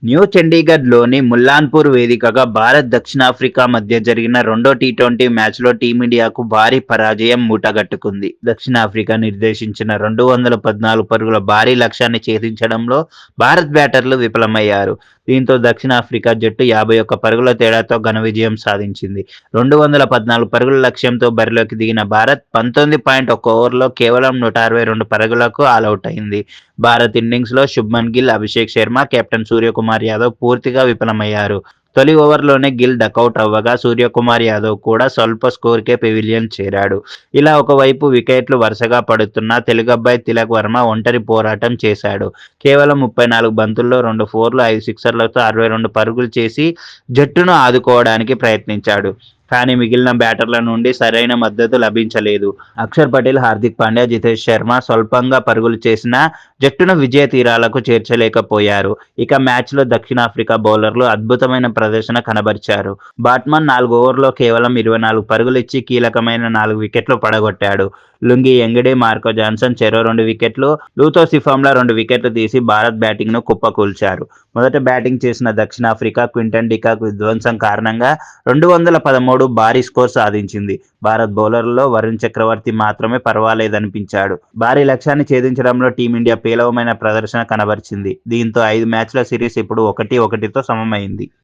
New చండీగఢ్‌లోని Mullanpur వేదికగా భారత్, దక్షిణాఫ్రికా మధ్య జరిగిన రెండో టీ20 మ్యాచ్‌లో టీమిండియాకు భారీ పరాజయం మూటగట్టుకుంది. దక్షిణాఫ్రికా నిర్దేశించిన 214 పరుగుల భారీ లక్ష్యాన్ని ఛేదించడంలో భారత్ బ్యాటర్లు విఫలమయ్యారు. దీంతో దక్షిణాఫ్రికా జట్టు 51 పరుగుల తేడాతో ఘన విజయం సాధించింది. 214 పరుగుల లక్ష్యంతో బరిలోకి దిగిన భారత్ 19.1 ఓవర్లో కేవలం 162 పరుగులకు ఆలౌట్ అయింది. భారత్ ఇన్నింగ్స్‌లో శుభ్మన్ గిల్, అభిషేక్ శర్మ, కెప్టెన్ సూర్యకుమార్ యాదవ్ పూర్తిగా విఫలమయ్యారు. తొలి ఓవర్లోనే గిల్ డకౌట్ అవ్వగా సూర్యకుమార్ యాదవ్ కూడా స్వల్ప స్కోరుకే పెవిలియన్ చేరాడు. ఇలా ఒకవైపు వికెట్లు వరుసగా పడుతున్నా తెలుగబ్బాయి తిలక్ వర్మ ఒంటరి పోరాటం చేశాడు. కేవలం 34 బంతుల్లో 2 ఫోర్లు, 5 సిక్సర్లతో 62 పరుగులు చేసి జట్టును ఆదుకోవడానికి ప్రయత్నించాడు. కానీ మిగిలిన బ్యాటర్ల నుండి సరైన మద్దతు లభించలేదు. అక్షర్ పటేల్, హార్దిక్ పాండ్యా, జితేష్ శర్మ స్వల్పంగా పరుగులు చేసినా జట్టును విజయ తీరాలకు చేర్చలేకపోయారు. ఇక మ్యాచ్లో దక్షిణాఫ్రికా బౌలర్లు అద్భుతమైన ప్రదర్శన కనబరిచారు. బాట్మన్ 4 ఓవర్లలో కేవలం 24 పరుగులిచ్చి కీలకమైన 4 వికెట్లు పడగొట్టాడు. లుంగి ఎంగిడి, మార్కో జాన్సన్ చెరో 2 వికెట్లు, లూతో సిఫామ్లా 2 వికెట్లు తీసి భారత్ బ్యాటింగ్ను కుప్పకూల్చారు. మొదట బ్యాటింగ్ చేసిన దక్షిణాఫ్రికా క్వింటన్ డికాక్ విధ్వంసం కారణంగా 213 భారీ స్కోర్ సాధించింది. భారత్ బౌలర్లలో వరుణ్ చక్రవర్తి మాత్రమే పర్వాలేదనిపించాడు. భారీ లక్ష్యాన్ని ఛేదించడంలో టీమిండియా పేలవమైన ప్రదర్శన కనబరిచింది. దీంతో 5 మ్యాచ్ల సిరీస్ ఇప్పుడు 1-1తో సమమైంది.